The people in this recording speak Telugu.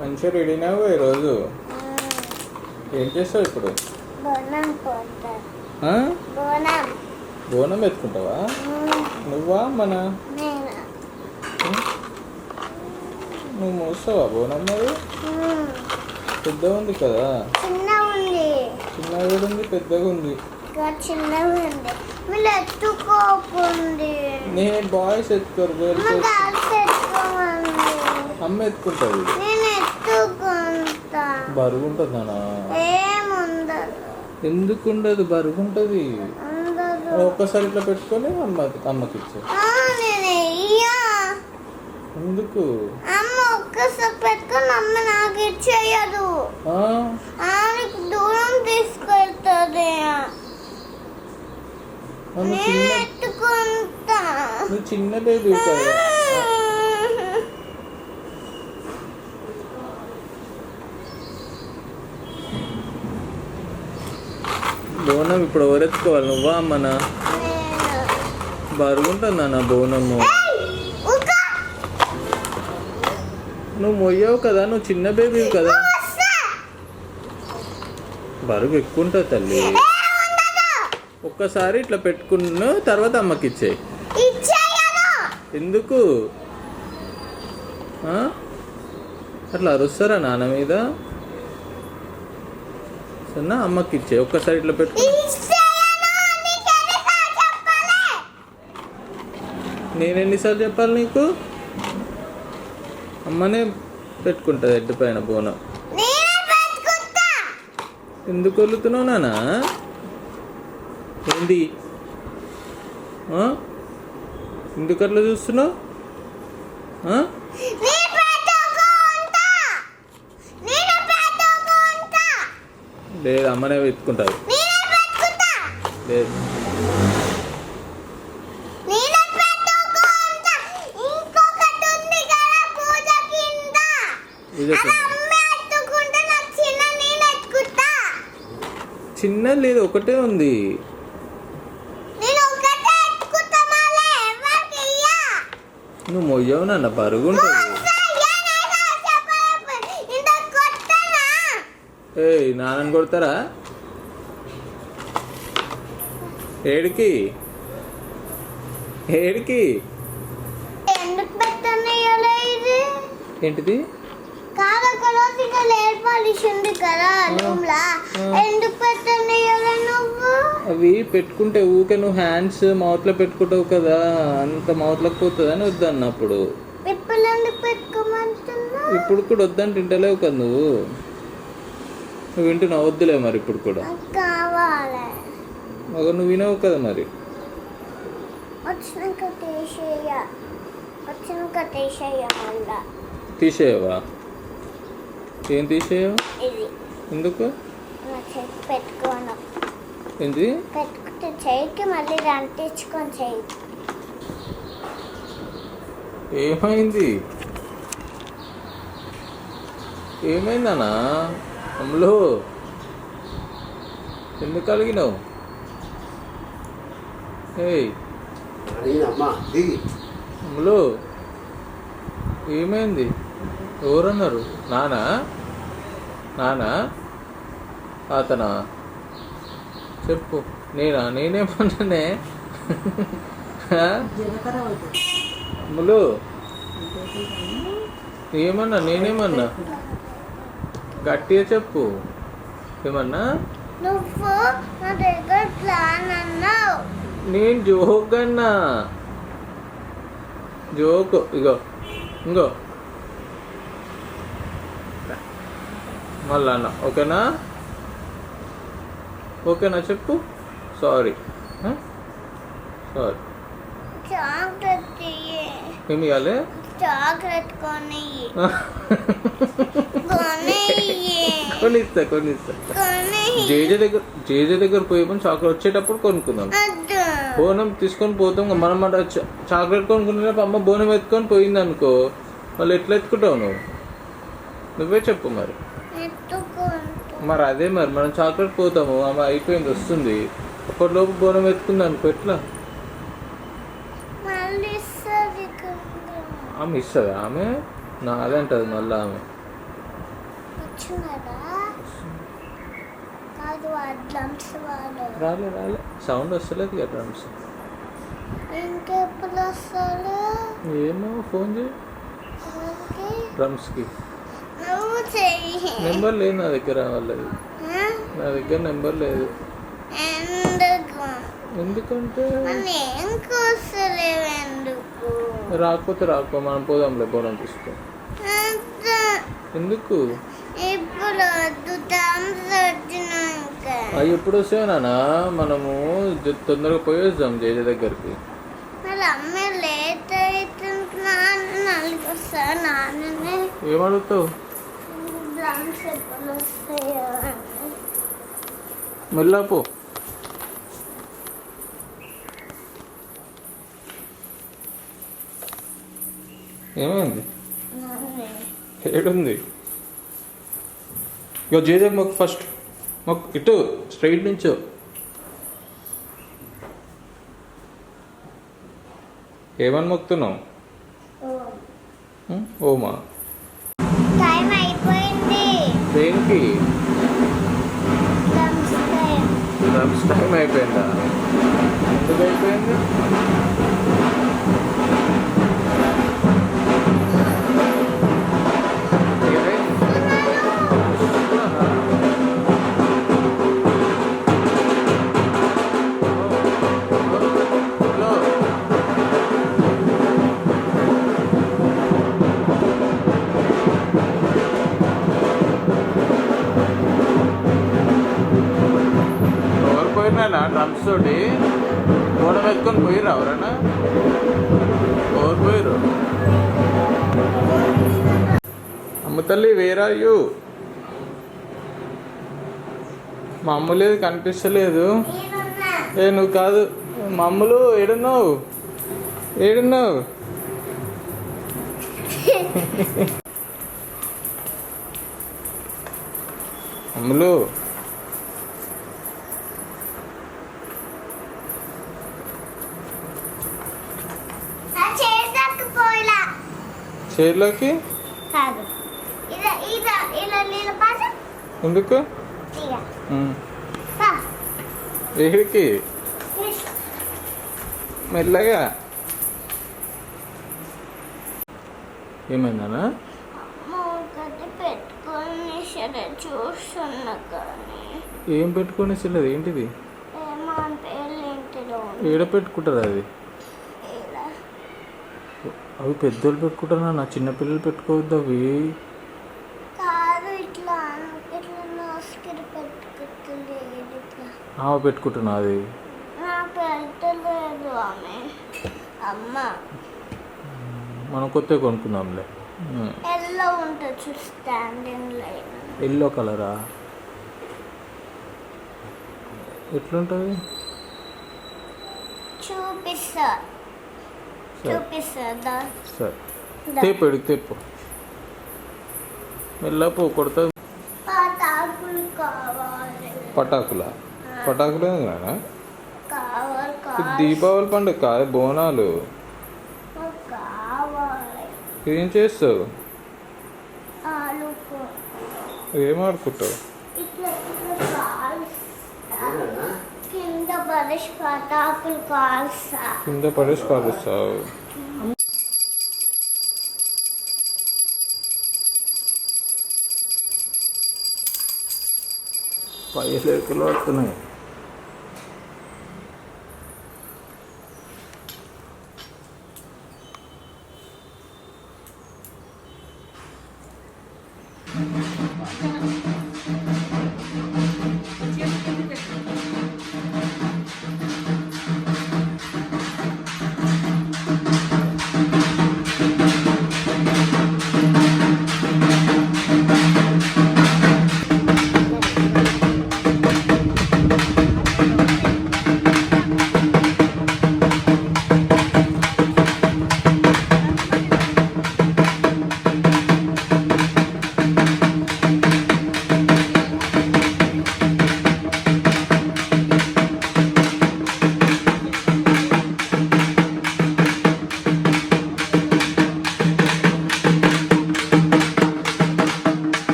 మంచిగా రెడీనావు ఈరోజు. ఏం చేస్తావు ఇప్పుడు? బోనం ఎత్తుకుంటావా? నువ్వా మన నువ్వు మోస్తావా బోనం? మరి పెద్దగా ఉంది కదా. చిన్నగా కూడా ఉంది, పెద్దగా ఉంది. నేను బాయ్స్ ఎత్తుకోరు, అమ్మ ఎత్తుకుంటుంది. బరువు ఉంటుందనా? ఎందుకు ఉండదు, బరువు ఉంటుంది. ఒక్కసారి ఇట్లా పెట్టుకొని అమ్మకి ఇచ్చే. ఎందుకు ఒక్కసారి పెట్టుకొని అమ్మ నాకు ఇచ్చేయదు, దూరం తీసుకెళ్తుంది. నువ్వు చిన్న బేబీ కదా. బోనం ఇప్పుడు ఎవరెత్తుకోవాలి? నువ్వా అమ్మనా? బరుగుంటుందా నా బోనము? నువ్వు మొయ్యవు కదా, నువ్వు చిన్న బేబీ కదా. బరువు ఎక్కువ ఉంటుంది తల్లి. ఒక్కసారి ఇట్లా పెట్టుకున్న తర్వాత అమ్మకి ఇచ్చేయి. ఎందుకు అట్లా అరుస్తారా నాన్న మీద? సన్నా అమ్మకి ఇచ్చేయి. ఒక్కసారి ఇట్లా పెట్టు. నేను ఎన్నిసార్లు చెప్పాలి నీకు? అమ్మనే పెట్టుకుంటుంది ఎడ్డు పైన బోనం. ఎందుకు వదులుతున్నావు నాన్న? ఏంది ఎందుకు అట్లా చూస్తున్నావు? లేదు, అమ్మనే పెట్టుకుంటుంది. లేదు, చిన్నది లేదు, ఒకటే ఉంది. నువ్వు మొయ్యవు నాన్న, బరుగు ఉంటుంది. ఏయ్, నాన్నని కొడతారా? ఏడికి ఏడికి? ఏంటిది? అవి పెట్టుకుంటే ఊకే నువ్వు హ్యాండ్స్ మౌత్ లో పెట్టుకుంటావు కదా, అంత మౌత్ లోకి పోతుంది అని వద్దన్నప్పుడు. ఇప్పుడు కూడా వద్దని తింటలేవు కదా నువ్వు వింటున్నావు. వద్దులే మరి ఇప్పుడు కూడా నువ్వు వినవు కదా మరి. తీసేయవా? ఏం తీసేయవు? ఎందుకు? ఏంది? ఏమైంది? ఏమైందన్నా? అమ్ములు ఎందుకు కలిగినావు? అమ్ములు ఏమైంది? ఎవరన్నారు? నానా? నానా అతనా? చెప్పు. నేనేమన్నానే? అమ్ములు ఏమన్నా? నేనేమన్నా? గట్టిగా చెప్పు. ఏమన్నా? నేను జోక్ అన్నా. జోక్. ఇంకో మళ్ళా అన్న. ఓకేనా? ఓకేనా చెప్పు. సారీ. సారీ. ఏమి ఇవ్వాలి? కొనిస్తా. జేజే దగ్గర పోయామని చాక్లెట్ వచ్చేటప్పుడు కొనుక్కుందాం. బోనం తీసుకొని పోతాం. మనం చాక్లెట్ కొనుక్కునేటప్పుడు అమ్మ బోనం ఎత్తుకొని పోయింది అనుకో, మళ్ళీ ఎట్లా ఎత్తుకుంటావు నువ్వు? నువ్వే చెప్పు మరి. మరి అదే మరి మనం చాక్లెట్ పోతాము, ఆమె అయిపోయింది వస్తుంది, అప్పటిలోపు బోనం ఎత్తుకుంది అనుకో, ఎట్లా? ఆమె ఇస్తుంది. ఆమె నాదే అంటది మళ్ళీ. ఆమె వచ్చినారా కాదు ఆ డ్రమ్స్ వాడు రాలే సౌండ్ వస్తలేదు కదా డ్రమ్స్. ఇంకెప్పుడు వస్తాడు ఏమో ఫోన్ చేయి డ్రమ్స్కి. నువ్వు చెయ్యి నెంబర్ లేదు నా దగ్గర వాళ్ళది. నా దగ్గర నెంబర్ లేదు. ఎందుకు ఎందుకంటే మన ఏం కోసలేవు ఎందుకు రాకపోతే రాకపో, మనం పోదాంలే బోనం తీసుకో. ఎందుకు ఇప్పుడు వద్దు డ్రమ్స్ వచ్చినాక అవి ఎప్పుడు వస్తాయో నాన్న, మనము తొందరగా పోయేద్దాం జేజ దగ్గరికి. వాళ్ళ అమ్మ లేట్ అవుతుంది నాన్న వస్తా నాన్ననే ఏమడుగుతావు? డ్రమ్స్ ఎప్పుడు వస్తాయో మెల్లపో. ఏమైంది? ఏడుంది? ఇక జేజ మొక్కు ఫస్ట్. మొక్కు ఇటు స్ట్రైట్ నుంచో. ఏమని మొక్కుతున్నావు? ఓమా. టైం అయిపోయింది దేనికి? డ్రమ్స్ టైం డ్రమ్స్ టైం అయిపోయిందా? ఎందుకు అయిపోయింది? డ్రమ్స్ తోటి గోడ ఎత్తుకొని పోయిరా ఎవరన్నా? ఎవరు పోయిరు? అమ్మ తల్లి వేర్ ఆర్ యూ? మా అమ్మ లేదు, కనిపిస్తలేదు. ఏ నువ్వు కాదు మా అమ్మలు. ఏడున్నావు? అమ్మలు చైర్లోకి కాదు ఇలా ఇలా ఇలా నీళ్ళ పాట ఎందుకు? ఏడికి? మెల్లగా. ఏమైందనా? ఒకటి పెట్టుకొని సరే చూస్తున్నా కానీ ఏం పెట్టుకొని లేదు. ఏంటిది? ఏమో పేర్లేంటిలో ఏడ పెట్టుకుంటారు అది? అవి పెద్దోళ్ళు పెట్టుకుంటారా? నా చిన్నపిల్లలు పెట్టుకోవద్దు అవి. కాదు ఇట్లా ఇట్లా నోస్కిరి పెట్టుకుంటుంది ఇట్లా. ఆమె పెట్టుకుంటున్నా అది? నాకు పెట్టలేదు ఆమె అమ్మ. మనం కొత్త కొనుక్కుందాంలే. ఎల్లో ఉంటుంది చూ స్టాండింగ్ లైన్. ఎల్లో కలరా? ఎట్లుంటుంది? చూపిస్తా సరే తేపు. ఎడికి తేపు. మెల్లపో కొడుతుంది. పటాకులు కావాలి. పటాకులా? పటాకులు ఎందుకు? కావాలి దీపావళి పండుగ కాదు, బోనాలు. కావాలి. ఏం చేస్తావు? ఆలుకో ఏం ఆడుకుంటావు? ఇట్లా ఇట్లా కాల్స్తా. కింద పడేసి పటాకులు కాల్స్తా. కింద పడేసి కాలుస్తావు? పైసలు వస్తున్నాయి.